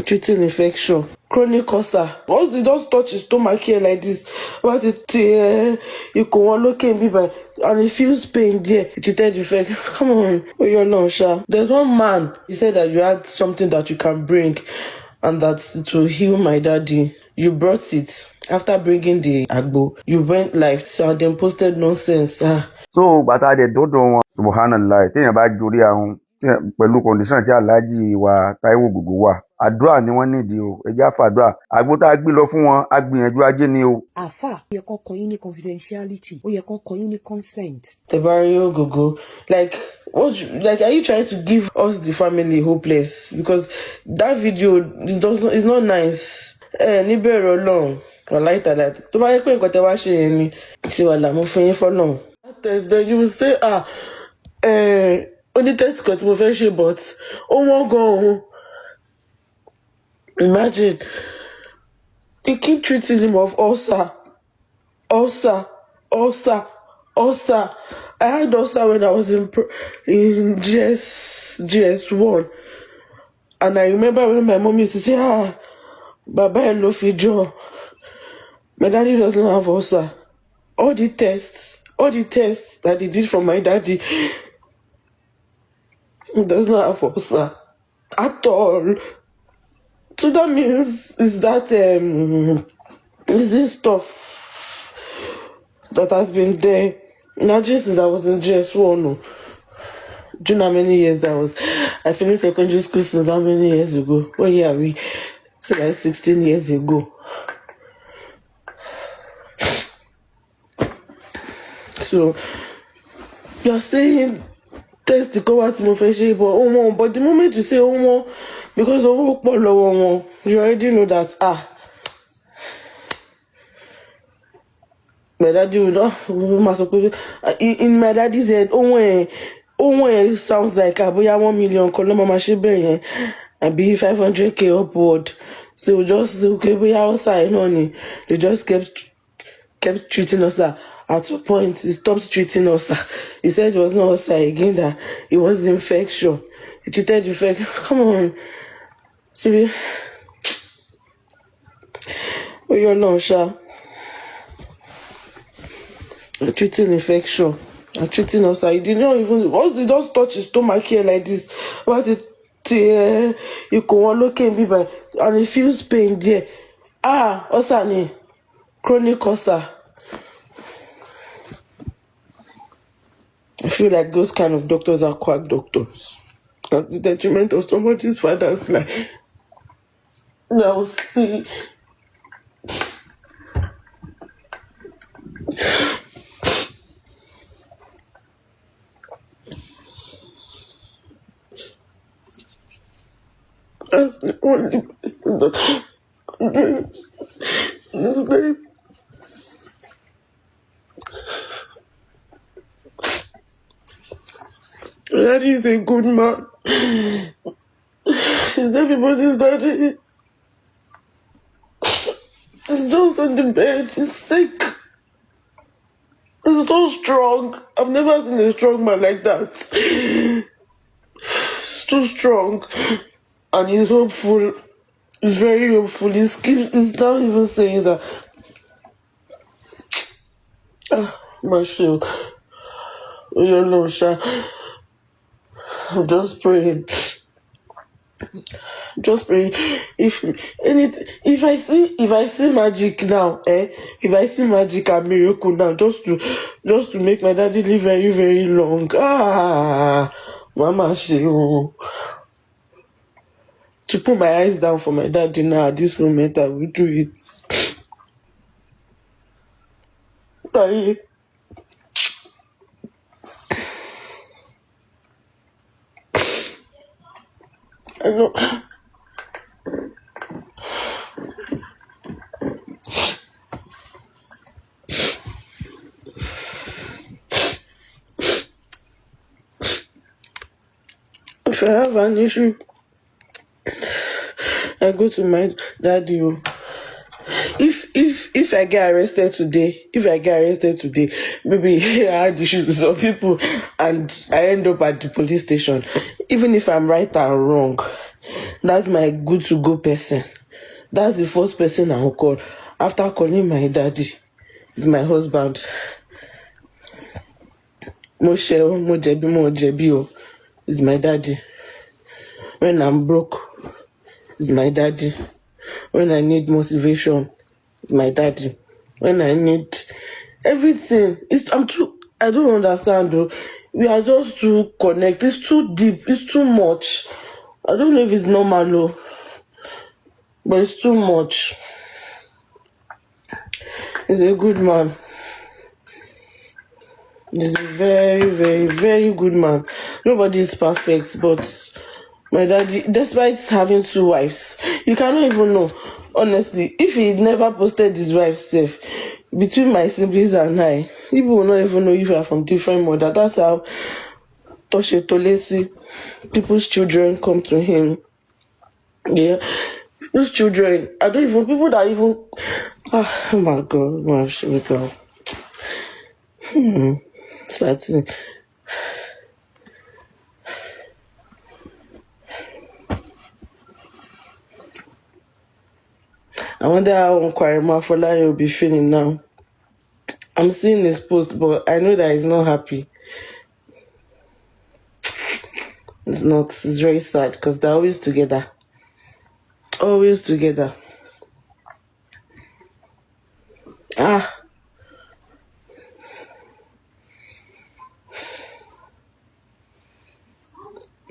treating infection, chronic ulcer. Once they just touch his stomach here like this, about it, you can one look and by, and he feels pain there. Treated infection. Come on, you're not sure. There's one man. He said that you had something that you can bring, and that it will heal my daddy. You brought it. After bringing the agbo, you went live and then posted nonsense. So bàtà dẹ̀ dọ́dọ̀ wọn subhanallah téèyàn bá jorí ahun pẹ̀lú kọ̀ǹdíṣàn tí aláàjì wa Táíwò Ògògó wà àdúrà ni wọ́n nídìí o ẹjẹ́ àfàdúrà àgbo tá a gbé lọ fún wọn a gbìyànjú ajé ni o. àfà ó yẹ kán kọ yín ní confidentiality ó yẹ kán kọ yín ní consent. Tebari Ogogo, like are you trying to give us the family hopeless? Because that video is not nice. Níbẹ̀rẹ̀ Ọlọ́run wàláì tàlà tó bá yẹ pé nǹkan tẹ wá ṣe yẹn ni tí wà láàmú fún yín fọ́lọ́run. Then you will say only test kan tí mo fẹ́ ṣe but ó wọ́n gan-an. Imagine you keep treating him of ulcer. I had ulcer when I was in GS1, and I remember when my mom used to say, Baba hello Fijo. My daddy does not have ulcer. All the tests that he did for my daddy, he does not have ulcer at all. So that means is this stuff that has been there not just since I was in GS1. No. Do you know how many years that was? I finished secondary school since how many years ago? What year are we? So like 16 years ago. So you're saying test the cover to but the moment you say because of you already know that my daddy will not in my daddy's head sounds like 1 million and be 500k upward. So just outside honey. They just kept treating us at a point. He stopped treating us. He said it was not us again, that it was infection. He treated infection. Come on. See, you're not sure. Treating infection. Treating us. He did not even. Once they just touch his stomach here like this, about it, you can one look and be by, and he feels pain there. Ulcer, chronic ulcer. I feel like those kind of doctors are quack doctors. That's the detriment of somebody's father's life. Now see. That's the only person that I'm doing this life. Daddy is a good man. He's everybody's daddy. He's just in the bed. He's sick. He's so strong. I've never seen a strong man like that. He's too strong. And he's hopeful. He's very hopeful. He's not even saying that. My shoe. You know, Sha. I'm just praying. Just praying. If I see magic now, if I see magic and miracle now, just to make my daddy live very, very long. Mama Shiro. To put my eyes down for my daddy now at this moment, I will do it. I know. If I have an issue, I go to my daddy. If I get arrested today, maybe I had issues with some people and I end up at the police station. Even if I'm right and wrong, That's my good to go person. That's the first person I will call after calling my daddy. Is my husband. Mo jẹ̀bi o. Is my daddy. When I'm broke, is my daddy. When I need motivation, is my daddy. When I need everything, I don't understand though. We are just too connected. It's too deep. It's too much. I don't know if it's normal though, but it's too much. He's a good man. He's a very, very, very good man. Nobody is perfect, but my daddy, despite having 2 wives, you cannot even know. Honestly, if he never posted his wife self, between my siblings and I, people will not even know if we are from different mother. That's how Toshe Tolesi, people's children come to him. Yeah. Those children, I don't even, people that even, oh my God, my God. Starting. I wonder how Nkwarima Folari will be feeling now. I'm seeing his post, but I know that he's not happy. It's not. It's very sad because they're always together. Always together.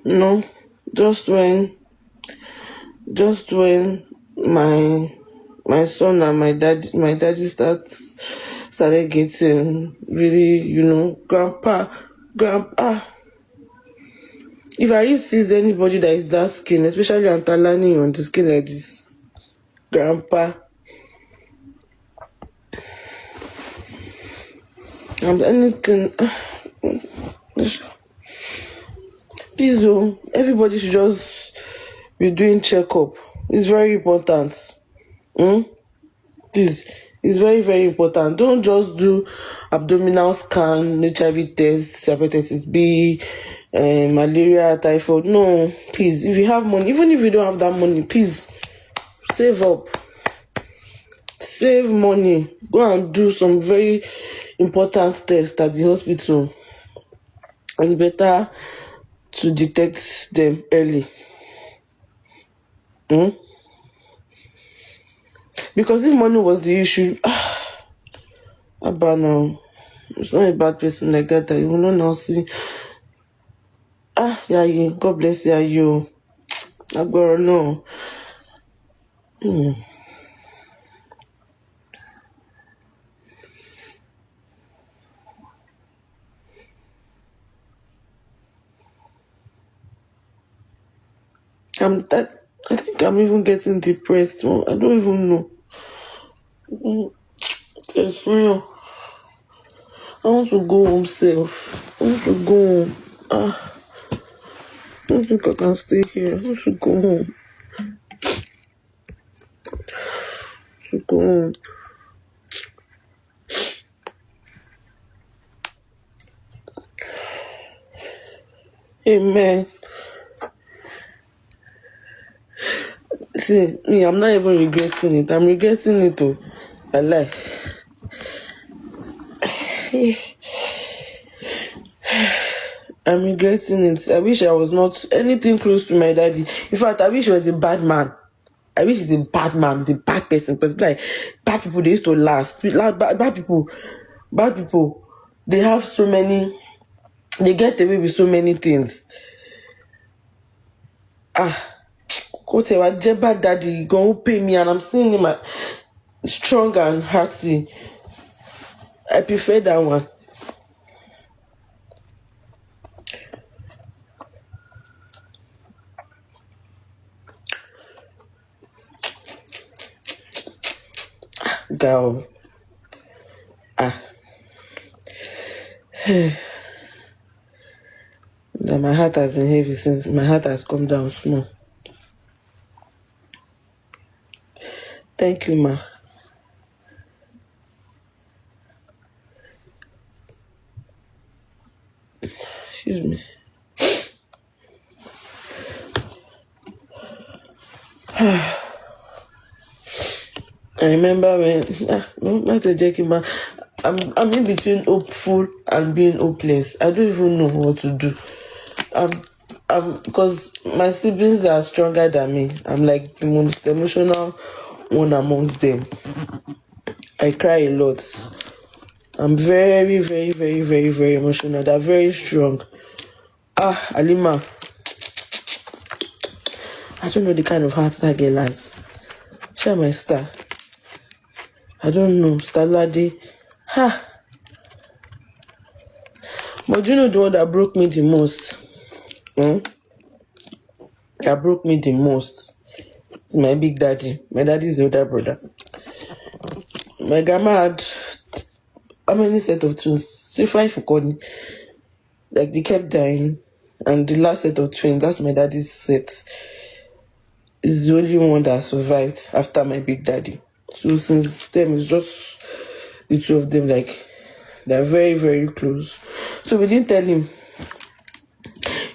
No, just when my son and my daddy started getting really, grandpa. If I sees anybody that is dark skin, especially Antalani on the skin like this, grandpa. And anything. Please, everybody should just be doing checkup. It's very important. Please, it's very, very important. Don't just do abdominal scan, HIV test, hepatitis B, malaria, typhoid. No, please, if you have money, even if you don't have that money, please save up. Save money. Go and do some very important tests at the hospital. It's better to detect them early. Because if money was the issue, Abba now, it's not a bad person like that you will not now see. Yeah, God bless you. Agboro no. I think I'm even getting depressed. I don't even know. It's real. I want to go home safe. I want to go home. I don't think I can stay here. I want to go home. To go home. Amen. See, me, I'm not even regretting it. I'm regretting it too. I lie. I'm regretting it. I wish I was not anything close to my daddy. In fact, I wish he was a bad man. I wish he's a bad man, he's a bad person. Because like bad people, they used to last. Bad people, they have so many. They get away with so many things. Whatever, bad daddy gonna pay me, and I'm seeing him strong and hearty. I prefer that one. Girl. Now my heart has been heavy since my heart has come down small. Thank you, ma. Excuse me. I remember when not a Jackie man. I'm in between hopeful and being hopeless. I don't even know what to do. Because my siblings are stronger than me. I'm like the most emotional one amongst them. I cry a lot. I'm very, very, very, very, very emotional. They're very strong. Alima, I don't know the kind of heart that girl has. Share my star. I don't know. Star Lady. But you know the one that broke me the most? That broke me the most. It's my big daddy. My daddy's older brother. My grandma had how many set of twins? 5 for Connie. Like they kept dying. And the last set of twins, that's my daddy's set, is the only one that survived after my big daddy. So since then it's just the two of them, like they're very, very close. So we didn't tell him.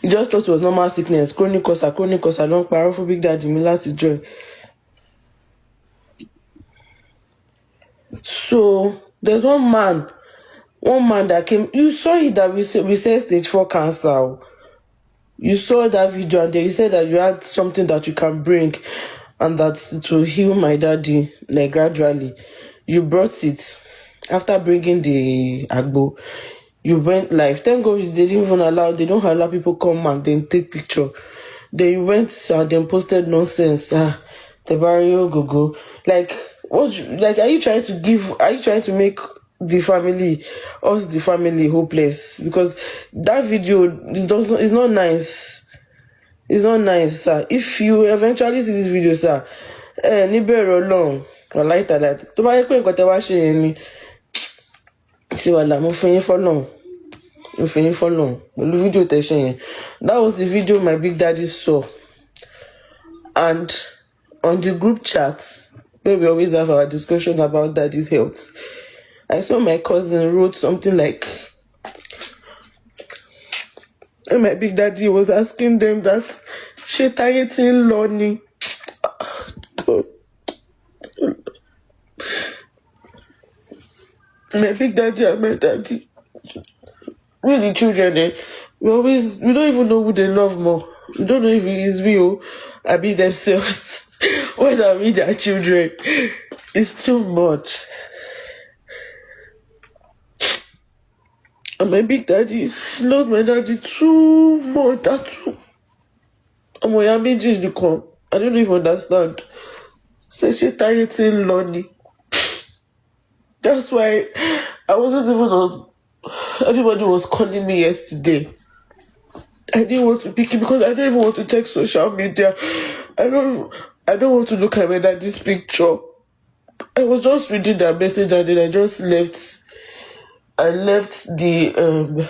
He just thought it was normal sickness, chronic cause, don't power for big daddy, me last joy. So there's one man that came. You saw it that we said stage 4 cancer. You saw that video and then you said that you had something that you can bring and that it will heal my daddy, like gradually. You brought it after bringing the agbo. You went live. Thank God they don't allow people come and then take picture. Then you went and then posted nonsense. The barrio Ogogo. Like, are you trying to make the family hopeless? Because that video is not nice. It's not nice, sir. If you eventually see this video, sir, níbẹ̀rẹ̀ Ọlọ́run, or like that. To buy nǹkan tẹ́ wá ṣe yẹn ni. See what I'm fún for long. Pẹ̀lú video tẹ́ ṣe yẹn. That was the video my big daddy saw. And on the group chats, where we always have our discussion about daddy's health, I saw my cousin wrote something like, and my big daddy was asking them that ṣé Táyé tí ń lọ ni. My big daddy and my daddy, we the children, we don't even know who they love more. We don't know if it is we or I be themselves. When I mean their children, it's too much. And my big daddy loves my daddy too much. I don't even understand. Say she tired in Lonnie. That's why I wasn't even on. Everybody was calling me yesterday. I didn't want to pick it because I don't even want to check social media. I don't want to look at my daddy's picture. I was just reading that message and then I just left. I left the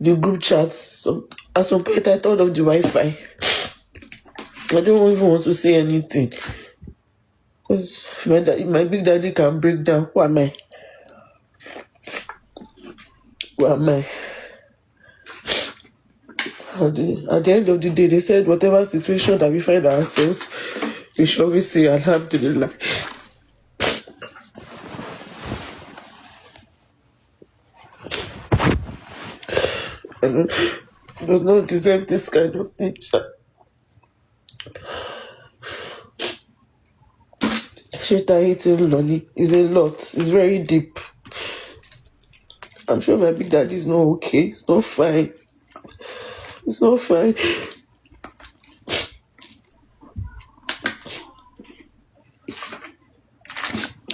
group chat. So at some point I thought of the Wi-Fi. I don't even want to say anything. Because my big daddy can break down. Who am I? At the end of the day, they said whatever situation that we find ourselves, we should always say Alhamdulillah. I does not deserve this kind of teacher. Shita hating Lonnie is a lot. It's very deep. I'm sure my big daddy is not okay. It's not fine. It's not fine.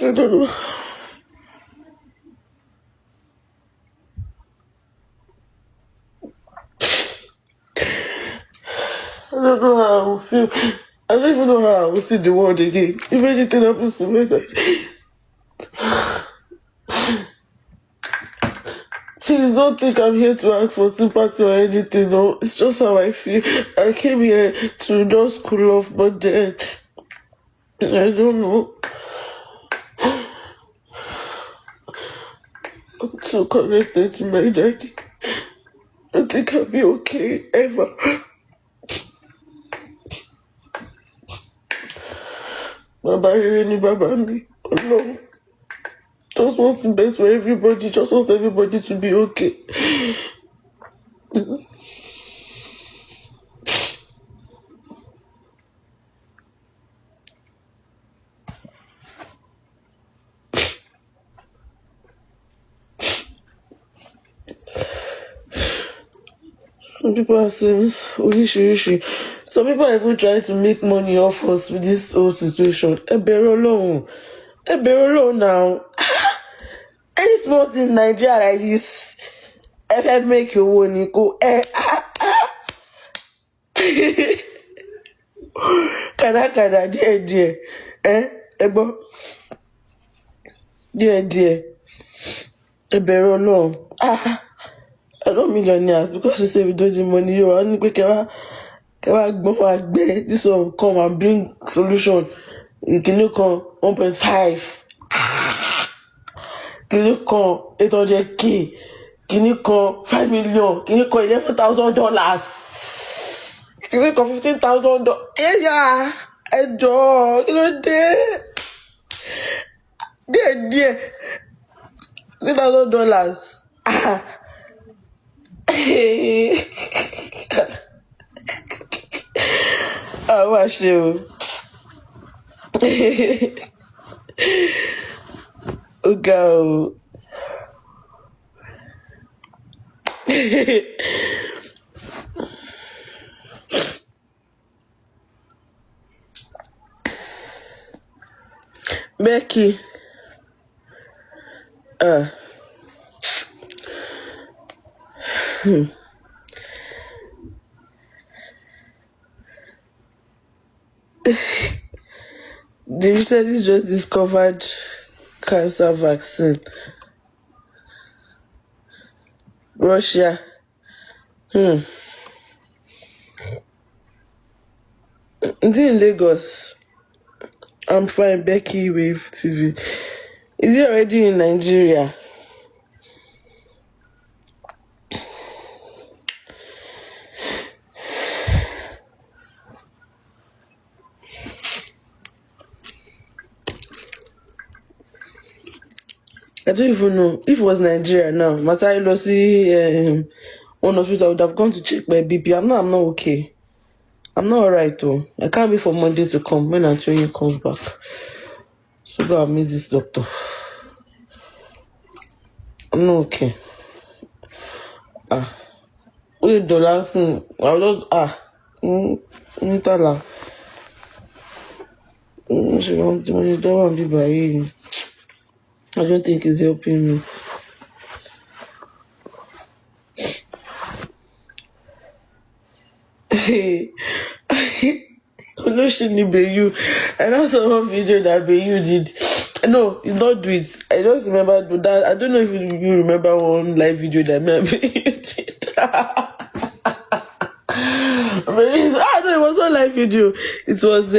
I don't know. I don't know how I will feel. I don't even know how I will see the world again. If anything happens to me, please don't think I'm here to ask for sympathy or anything. No, it's just how I feel. I came here to just cool off, but then I don't know. I'm so connected to my daddy. I don't think I'll be okay ever. Baba rere ni baba mi. Ọlọ́run just wants the best for everybody. Just wants everybody to be okay. Some people are saying, Oríṣiríṣi. Some people are even trying to make money off us with this whole situation. Ẹ bẹ̀rù Ọlọ́run now. Any small thing in Nigeria like this, if I make your own, you go, Kada, dear, ebo, dear, ẹ bẹ̀rù Ọlọ́run. I don't millionaires because you say we don't need money. You only quick this will come and bring solution. Can you come 1.5? Can you come 800K? Can you come 5 million? Can you come $11,000? Can you come $15,000? Yeah, enjoy. You know, dear, $10,000. I watch you. Go. Becky. The recently just discovered cancer vaccine. Russia. In Lagos. I'm fine, Becky Wave TV. Is it already in Nigeria? I don't even know. If it was Nigeria now, Masai Losi, one hospital, I would have gone to check my BP. I'm not okay. I'm not alright though. I can't wait for Monday to come when Antonio comes back. So go and meet this doctor. I'm not okay. With the last thing, I'll just Nitala. I don't think it's helping me. Olóṣèlú Bayu. I know some video that Bayu did. No, it's not do it. I just remember that. I don't know if you remember one live video that me and Bayu did. No, it was not live video. It was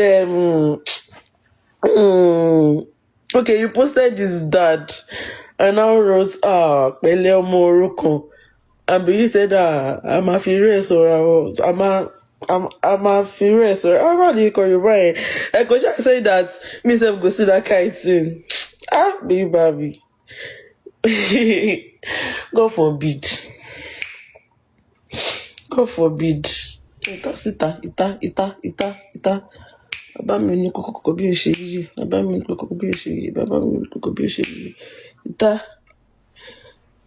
okay, you posted his dad and now wrote Pẹ̀lẹ́ ọmọ òrukàn. And Bayu said I'm a furious or I'm a furious or how do you call you right? I could just say that myself go see that kind of thing. Baby. God forbid. God forbid. Ita. Baba mi ní kókó bí ó ṣe yí. Baba mi ní kókó bí ó ṣe yí. Baba mi ní kókó bí ó ṣe yí.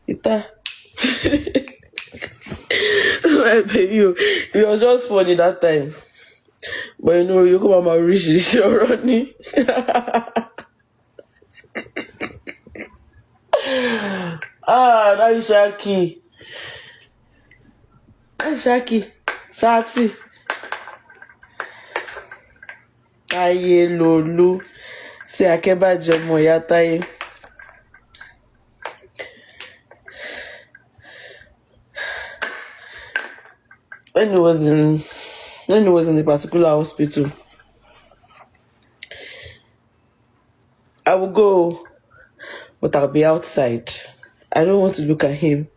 Ita. You, it was just funny that time. But you know, you come on my rich running. That's Shaki. Sati. Aye Lolu. See Akebaje ọmọ ìyá Táyé. When he was in a particular hospital, I will go, but I'll be outside. I don't want to look at him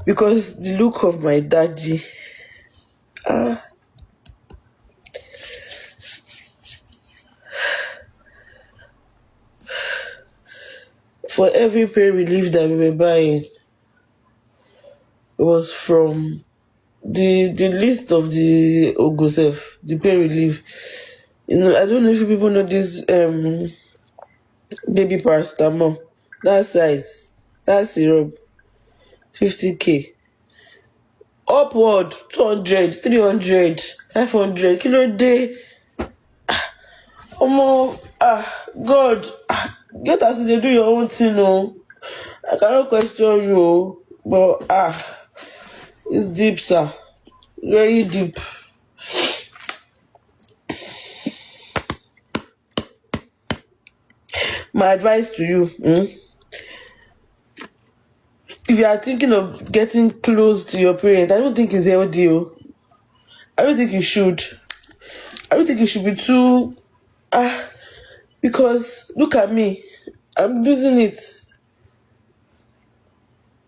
because the look of my daddy. for every pain relief that we were buying, it was from the list of the Ogosef, the pain relief. I don't know if you people know this baby paracetamol, that size, that syrup, 50k. Upward 200, 300, 500. Kilo day. God, get as they do your own thing, no. I cannot question you, but it's deep, sir. Very deep. My advice to you, if you are thinking of getting close to your parent, I don't think it's healthy. I don't think you should. I don't think you should be too because look at me. I'm losing it.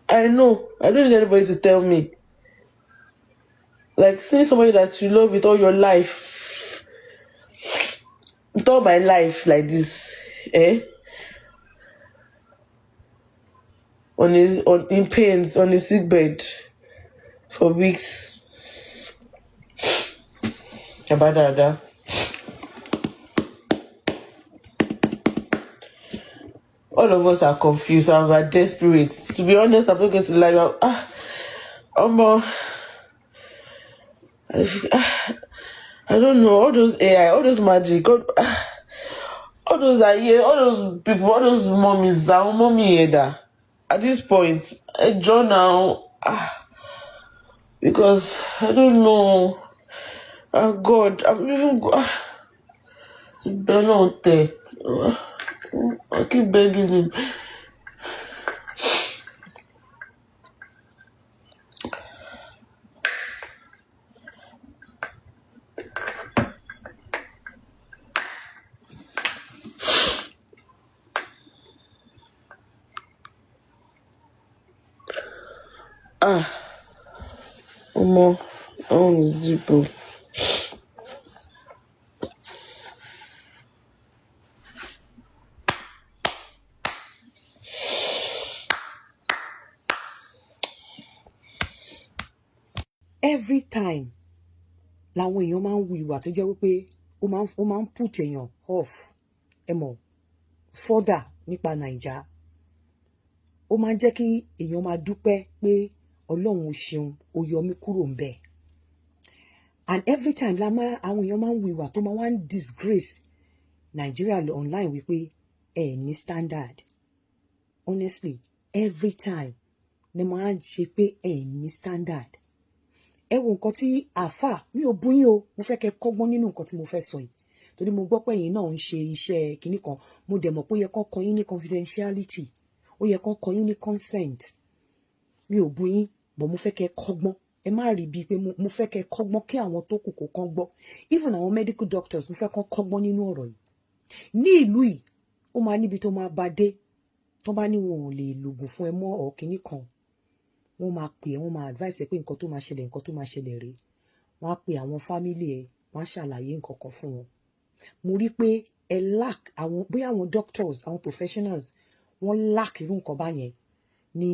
I know. I don't need anybody to tell me. Like seeing somebody that you love with all your life, with all my life like this, in pains, on his sick bed for weeks. Abadada. All of us are confused and we're desperate. To be honest, I'm not going to lie. I don't know, all those AI, all those magic, all those people, all those mommies, mommy at this point, I draw now, because I don't know. God, I'm even I keep begging him. That one is deep. Every time làwọn èèyàn máa ń wu ìwà tó jẹ́ wípé ó máa ń put èèyàn off further nípa Naija. Ó máa ń jẹ́ kí èèyàn máa dúpẹ́ pé Ọlọ́run ṣeun ó yọ mí kúrò ńbẹ̀. And every time àwọn èèyàn máa ń wu ìwà tó máa wá ń disgrace Nigeria online wípé ní standard. Honestly, every time ni máa ń ṣe pé ní standard. Ẹ wo nǹkan tí àfà mi ò bú yín o, mo fẹ́ kẹ́ kọ́gbọ́n nínú nǹkan tí mo fẹ́ sọ yìí torí mo gbọ́ pé ẹ̀yin náà ń ṣe iṣẹ́ kinní kan, mo dẹ̀ mọ̀ pé ó yẹ kán kọ́ yín ní confidentiality, ó yẹ kán kọ́ yín ní consent. Mi ò bú yín, but mo fẹ́ kẹ́ kọ́gbọ́n. Ẹ má rí bíi pé mo fẹ́ kẹ́ kọ́gbọ́n kí àwọn tó kù kó kán gbọ́. Even àwọn medical doctors mo fẹ́ kán kọ́gbọ́n nínú ọ̀rọ̀ yìí. Ní ìlú yìí ó máa níbi tó máa bá dé tó bá ní wọn ò lè lògùn fún ẹ mọ́ ọ̀ kinní kan. Wọ́n máa pè ẹ́, wọ́n máa advice ẹ pé nǹkan tó máa ṣẹlẹ̀ rèé. Wọ́n á pe àwọn family ẹ, wọ́n á ṣàlàyé nǹkan kan fún wọn. Mo rí pé ẹ lack bóyá àwọn doctors, àwọn professionals, wọ́n lack irú nǹkan báyẹn ní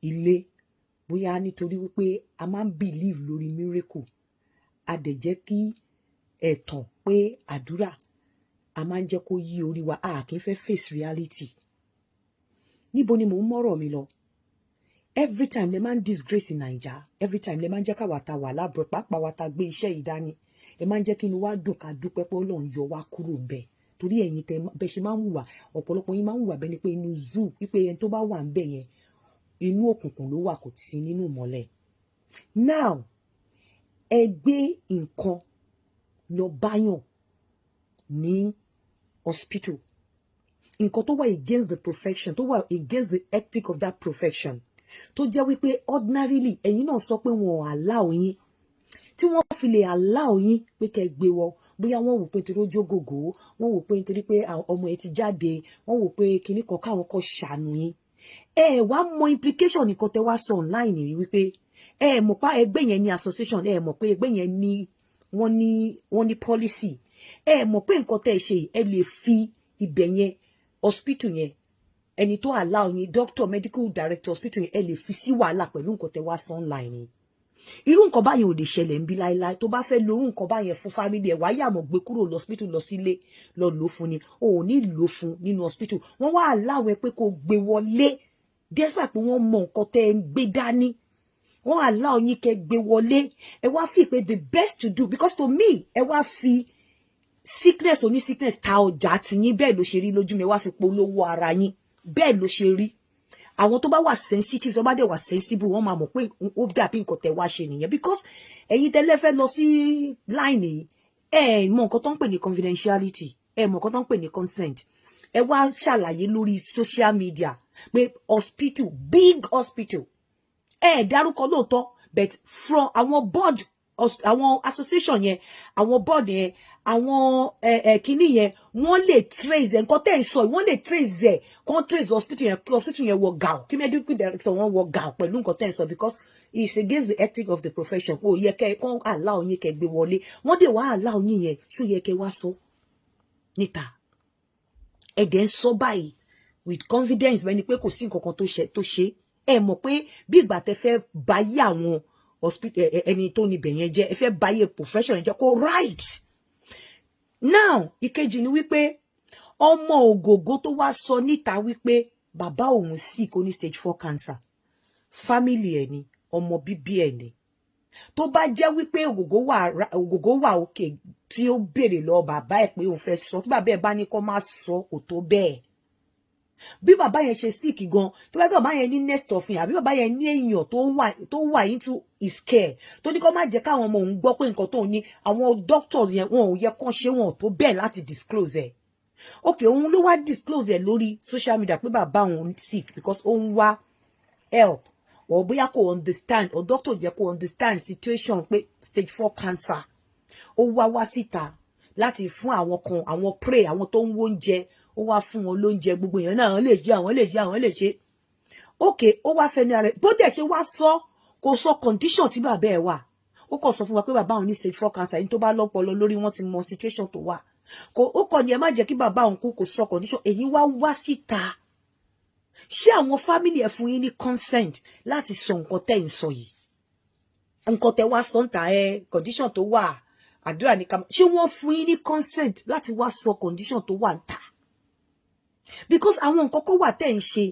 ilé. Bóyá nítorí wípé a máa ń believe lórí miracle. A dẹ̀ jẹ́ kí ẹ̀tàn pé àdúrà a máa ń jẹ́ kó yí orí wa. A kì í fẹ́ face reality. Níbo ni mò ń mọ́rọ̀ mi lọ? Every time le máa ń disgrace Naija, every time le máa ń jẹ́ káwa ta wà lábọ̀ pàápàá wa ta gbé iṣẹ́ yìí dání. Ẹ máa ń jẹ́ kí inú wa dùn ká dúpẹ́ pé Ọlọ́run yọ wá kúrò ńbẹ̀. Torí ẹ̀yin bẹ́ ṣe máa ń hùwà, ọ̀pọ̀lọpọ̀ yín máa ń hùwà bẹ́ẹ̀ ni pé inú zoo, wípé ẹni tó bá wà ńbẹ̀ yẹn inú òkùnkùn ló wà, kò sí nínú ìmọ́lẹ̀. Now ẹ gbé nǹkan lọ báyàn ní hospital, nǹkan tó wà against the profession, tó wà against the ethic of that profession, tó jẹ́ wípé ordinarily ẹ̀yin náà sọ pé wọn ò allow yín, tí wọ́n fi lè allow yín pé kẹ́ gbé wọ, bóyá wọ́n wò pé nítorí ó jógògó, wọ́n wò pé nítorí pé ọmọ ẹ ti jáde, wọ́n wò pé kinní kan káwọn kan ṣàánú yín. Ẹ wá mọ implication nǹkan tẹ́ wá sọ online yìí wípé ẹ mọ̀ pa ẹgbẹ́ yẹn ní association, ẹ mọ̀ pé ẹgbẹ́ yẹn ní wọ́n ní policy, ẹ mọ̀ pé nǹkan tẹ́ ṣe ẹ lè fi ibẹ̀ yẹn hospital yẹn ẹni tó allow yín doctor medical director hospital ẹ lè fi sí wàhálà pẹ̀lú nǹkan tẹ́ wá sọ online ni irú nǹkan báyẹn ò lè ṣẹlẹ̀ ń bí láíláí tó bá fẹ́ lo irú nǹkan báyẹn fún family ẹ̀ wáyà mọ̀ gbé kúrò lọ hospital lọ sílé lọ lò fún ni o ò ní lò fún nínú hospital wọ́n wá allow ẹ pé kó gbé wọlé despite pé wọ́n mọ nǹkan tẹ́ ẹ ń gbé dání wọ́n allow yín kẹ́ gbé wọlé ẹ wá fi pé the best to do because to me ẹ wá fi sickness oní sickness ta ọjà tiyín bẹ́ẹ̀ ló ṣe rí lójú mi ẹ wá fi polówó ara yín bẹ́ẹ̀ ló ṣe rí àwọn tó bá wà sensitive tó bá dẹ̀ wà sensible wọ́n máa mọ̀ pé ó dàbí nǹkan tẹ́ wá ṣe nìyẹn because ẹ̀yin tẹ́lẹ̀ fẹ́ lọ sí line yìí ẹ mọ̀ nǹkan tó ń pè ní confidentiality ẹ mọ̀ nǹkan tó ń pè ní consent ẹ wá ṣàlàyé lórí social media pé hospital big hospital ẹ dárúkọ lóòótọ́ but from àwọn board àwọn association yẹn àwọn board yẹn àwọn kíní yẹn wọ́n lè trace nǹkan tẹ́ ń sọ wọ́n lè trace ẹ̀ kàn trace hospital yẹn kí hospital yẹn wọ gàù kí medical director wọn wọ gàù pẹ̀lú nǹkan tẹ́ ń sọ because it's against the ethic of the profession kò yẹ kẹ́ kàn allow yín kẹ́ gbé wọlé wọ́n dẹ̀ wá allow yín yẹn ṣó yẹ kẹ́ wá sọ níta ẹ̀dẹ̀ ń sọ báyìí with confidence bẹ́ẹ̀ ni pé kò sí nǹkan kan tó ṣe ẹ mọ̀ pé bí ìgbà tẹ́ fẹ́ báyé àwọn hospital ẹni tó níbẹ̀ yẹn jẹ́ ẹ fẹ́ báyé profession yẹn jẹ́ kó right now ìkejì ni wípé ọmọ Ògògó tó wá sọ níta wípé bàbá òun sick ó ní stage 4 cancer family ẹ̀ ni ọmọ bíbí ẹ̀ ni tó bá jẹ́ wípé Ògògó wà òkè tí ó béèrè lọ bàbá ẹ̀ pé òun fẹ́ sọ tí bàbá ẹ̀ bá ní kó má sọ kò tó bẹ́ẹ̀ bí bàbá yẹn ṣe sick gan tó bá gbé bàbá yẹn ní next of yẹn àbí bàbá yẹn ní èèyàn tó wà into his care tó ní kó má jẹ́ káwọn ọmọ òun gbọ́ pé nǹkan tó ní àwọn doctors yẹn wọn ò yẹ kán ṣe wọn tó bẹ́ẹ̀ láti disclose ẹ̀ okay òun ló wá disclose ẹ̀ lórí social media pé bàbá òun sick because òun wá help or bóyá kò understand or doctor jẹ́ kó understand situation pé stage 4 cancer ó wá síta láti fún àwọn kan àwọn pray àwọn tó ń wóúnjẹ ó wá fún wọn lóúnjẹ gbogbo èèyàn náà àwọn lè ṣe okay ó wá fẹnu ara bó dẹ̀ ṣe wá sọ kò sọ condition tí bàbá ẹ̀ wà ó kàn sọ fún wa pé bàbá òun ní stage 4 cancer yìí tó bá lọ́pọlọ lórí wọn ti mọ situation tó wà ó kàn ní ẹ má jẹ́ kí bàbá òun kú kò sọ condition èyí wá síta ṣé àwọn family ẹ̀ fún yín ní consent láti sọ nǹkan tẹ́ ń sọ yìí nǹkan tẹ́ wá sọ ń ta condition tó wà àdúrà ní ká ṣé wọ́n fún yín ní consent láti wá sọ condition tó wà ń ta because àwọn nǹkan kan wà tẹ́ ń ṣe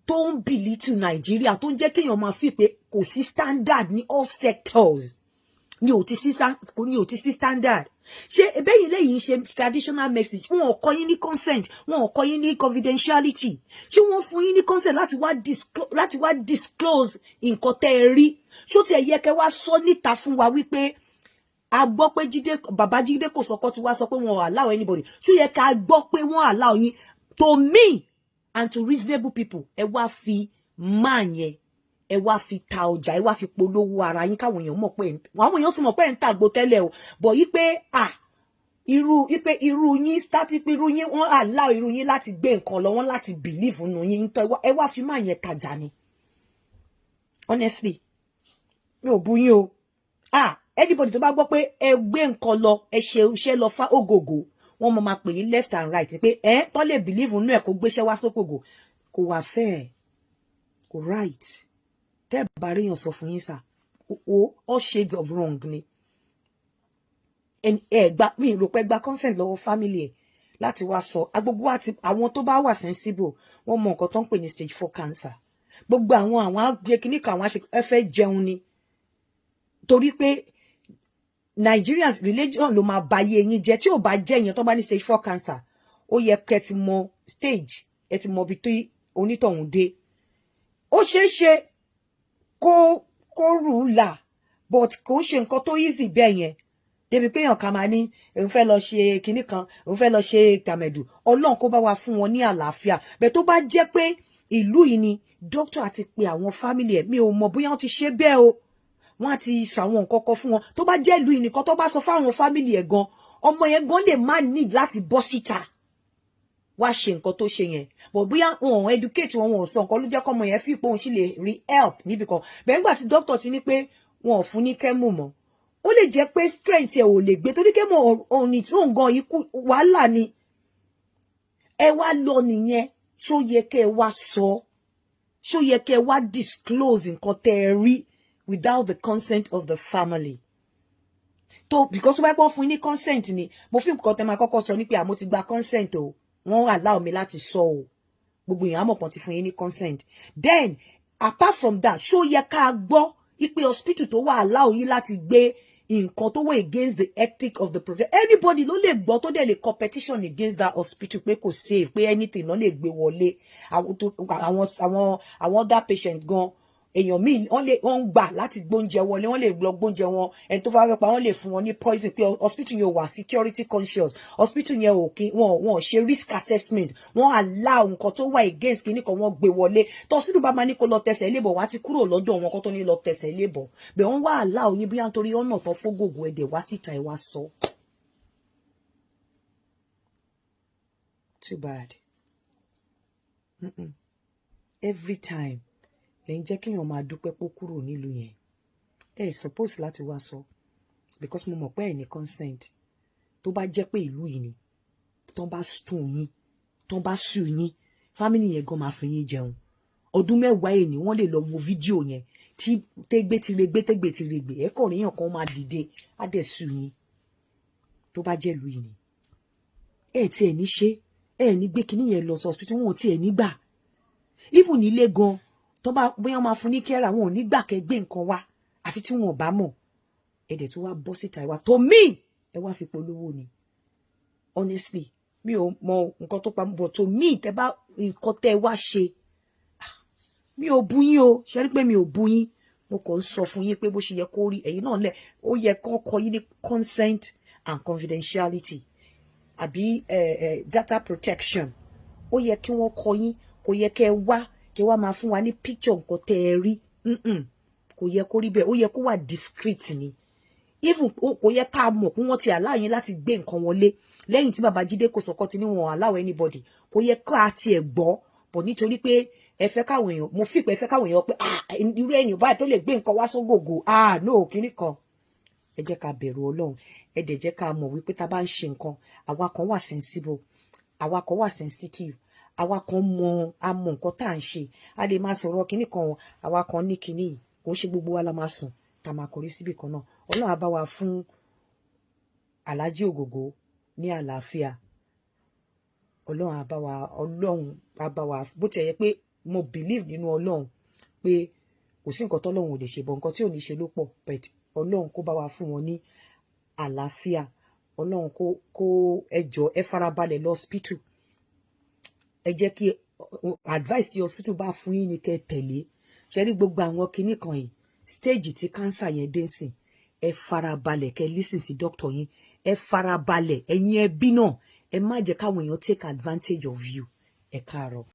tó ń belittle Nàìjíríà tó ń jẹ́ kéèyàn máa fi pé kò sí standard ní all sectors ní ò ti sí standard ṣé ebẹ́yìn lẹ́yìn ṣe traditional message wọn ò kọ́ yín ní consent wọn ò kọ́ yín ní confidentiality ṣé wọ́n fún yín ní consent láti wá disclose nǹkan tẹ́ ẹ rí ṣó tiẹ̀ yẹ kẹ́ wá sọ níta fún wa wípé a gbọ́ pé bàbá Jídé kò sọkọ́ tí wá sọ pé wọn ò allow anybody ṣó yẹ ká gbọ́ pé wọ́n allow yín to me and to reasonable people ẹ wá fi máa yẹn ẹ wá fi ta ọjà ẹ wá fi polówó ara yín káwọn èèyàn mọ̀ pé àwọn èèyàn ti mọ̀ pé ń tàgbó tẹ́lẹ̀ o bọ̀ yí pé irú yín starting pé irú yín wọ́n allow irú yín láti gbé nǹkan lọ wọ́n láti believe nínú yín ẹ wá fi máa yẹn tajà ni honestly mi ò bú yín o anybody tó bá gbọ́ pé ẹ gbé nǹkan lọ ẹ ṣe iṣẹ́ lọ fá Ògògó wọ́n mọ̀ máa pè yín left and right pé tó lè believe nínú ẹ̀ kó gbéṣẹ́ wá sókògò kò wà fair kò right tẹ́ bá rí yàn sọ fún yín sà all shades of wrong ni mi rò pé gba consent lọ́wọ́ family ẹ̀ láti wá sọ agbogbo àti àwọn tó bá wà sensible wọ́n mọ nǹkan tó ń pè ní stage 4 cancer gbogbo àwọn àgbẹ̀ kìnnìkan àwọn ẹ fẹ́ jẹun ni torí pé Nigerians religion ló máa báyé yín jẹ́ tí ò bá jẹ́ yẹn tó bá ní stage 4 cancer ó yẹ kẹ́ ti mọ stage ẹ ti mọ ibi tó onítọ̀hún dé ó ṣeé ṣe kó rù là but kò ṣe nǹkan tó easy bẹ́ẹ̀ yẹn débi pé èèyàn kan máa ní òun fẹ́ lọ ṣe kinní kan òun fẹ́ lọ ṣe tàmẹ̀dù Ọlọ́run kó bá wa fún wọn ní àlàáfíà bẹ́ẹ̀ tó bá jẹ́ pé ìlú yìí ni doctor àti pé àwọn family ẹ̀ mi ò mọ̀ bóyá wọ́n ti ṣe bẹ́ẹ̀ o wọ́n á ti ṣàwọn nǹkan kan fún wọn tó bá jẹ́ ìlú yìí nìkan tó bá sọ fáwọn family ẹ̀ gan ọmọ yẹn gan lè má need láti bọ́ síta wá ṣe nǹkan tó ṣe yẹn but bóyá wọn ò educate wọn ò sọ nǹkan ló jẹ́ kọ́mọ yẹn fi pé òun sì lè rí help níbi kan bẹ́ẹ̀ nígbà tí doctor ti ní pé wọn ò fún ní kẹ́mù mọ́ ó lè jẹ́ pé strength ẹ̀ ò lè gbé torí kẹ́mù òní tí òun gan ikú wàhálà ni ẹ wá lọ nìyẹn ṣó yẹ kẹ́ wá sọ, ṣó yẹ kẹ́ wá disclose nǹkan tẹ́ rí without the consent of the family. To because wọ́n bá fún yín ní consent ni, mo fi nǹkan tẹ́ máa kọ́kọ́ sọ ní pé àmọ́ ti gba consent o, wọ́n allow mi láti sọ o. Gbogbo èèyàn àmọ̀ kan ti fún yín ní consent. Then apart from that, ṣó yẹ ká gbọ́ ipe hospital tó wà allow yín láti gbé nǹkan tó wà against the ethic of the profession. Anybody ló lè gbọ́ tó dẹ̀ lè competition against that hospital pé kò safe, pé anything ló lè gbé wọlé. Àwọn other patient gan, èèyàn míì wọ́n gbà láti gbóúnjẹ wọlé, wọ́n lè lọ gbóúnjẹ wọn, ẹni tó fẹ́ pa wọ́n lè fún wọn ní poison, pé hospital yẹn wà security conscious, hospital yẹn wọ́n ṣe risk assessment, wọ́n allow nǹkan tó wà against kíní kan wọ́n gbé wọlé. Tó hospital bá máa ní kó lọ tẹsẹ̀ lébọ̀, wá ti kúrò lọ́dọ̀ wọn kó tó ní lọ tẹsẹ̀ lébọ̀, bẹ́ẹ̀ wọ́n wá allow yín bí nítorí ọ̀nà tó fógògò ẹ̀dẹ̀ wá síta ẹ̀ wá sọ. Too bad. Every time lẹ́yìn jẹ́ kéèyàn máa dúpẹ́ pé ó kúrò nílùú yẹn. Ẹ suppose láti wá sọ, because mo mọ̀ pé ẹ ní consent. Tó bá jẹ́ pé ìlú yìí ni, tán bá sùn yín, tán bá sù yín, family yẹn gan máa fi yín jẹun. Ọdún mẹ́wàá yìí ni wọ́n lè lọ wo fídíò yẹn tí tégbé ti regbé ẹ kàn ríyàn kan máa dìde á dẹ̀ sù yín. Tó bá jẹ́ ìlú yìí ni, ẹ tí ẹ ní ṣe, ẹ ní gbé kinní yẹn lọ sí hospital, wọn ò tí ẹ ní gbà. Even nílé gan, tó bá bóyá máa fún ní kẹ́ra, wọn ò ní gbà kẹ́ gbé nǹkan wá àfi tí wọn ò bá mọ̀. Ẹ dẹ̀ tó wá bọ́ síta ẹ wá tó mí ẹ wá fi polówó ni. Honestly, mi ò mọ nǹkan tó pa mọ́, but to me tẹ́ bá nǹkan tẹ́ wá ṣe, mi ò bú yín o, ṣe rí pé mi ò bú yín, mo kàn ń sọ fún yín pé bó ṣe yẹ kó rí. Ẹ̀yin náà lẹ̀, ó yẹ kó kọ yín ní consent and confidentiality àbí data protection. Ó yẹ kí wọ́n kọ yín, kò yẹ kẹ́ wá máa fún wa ní picture nǹkan tẹ́ ẹ rí. Kò yẹ kó rí bẹ́ẹ̀, ó yẹ kó wà discreet ni. Even kò yẹ ká mọ̀ pé wọ́n ti allow yín láti gbé nǹkan wọlé lẹ́yìn tí bàbá Jídé kò sọ̀kọ́ ti ní wọn allow anybody. Kò yẹ ká tiẹ̀ gbọ́, but nítorí pé ẹ fẹ́ káwọn èèyàn, mo fi pé ẹ fẹ́ káwọn èèyàn pé irú èèyàn báyìí tó lè gbé nǹkan wá sógògò, no kíní kan. Ẹ jẹ́ ká bẹ̀rù Ọlọ́run, ẹ dẹ̀ jẹ́ ká mọ̀ wípé tá bá ń ṣe nǹkan, àwa kan wà sensible, àwa kan wà sensitive, àwa kan mọ̀ nǹkan tá à ń ṣe. A lè máa sọ̀rọ̀ kíní kan, àwa kan ní kíní yìí, kò ṣe gbogbo wa la máa sùn tá máa kọrí síbì kan náà. Ọlọ́run á bá wa fún Alhaji Ogogo ní àlàáfíà. Ọlọ́run á bá wa bó ti yẹ pé mo believe nínú Ọlọ́run pé kò sí nǹkan tọ́lọ́run ò lè ṣe, bọ̀ nǹkan tí ò ní ṣe ló pọ̀, but Ọlọ́run kó bá wa fún wọn ní àlàáfíà. Ọlọ́run kó ẹjọ́ ẹ farabalẹ̀ lọ hospital. Ẹ jẹ́ kí advice tí hospital bá fún yín ni kẹ́ tẹ̀lé. Ṣé rí gbogbo àwọn kinní kan yìí, stage tí cancer yẹn dé sí, ẹ farabalẹ̀ kẹ́ listen sí doctor yín. Ẹ farabalẹ̀, ẹ̀yin ẹbí náà, ẹ má jẹ́ káwọn èèyàn take advantage of you. Ẹ káàárọ̀.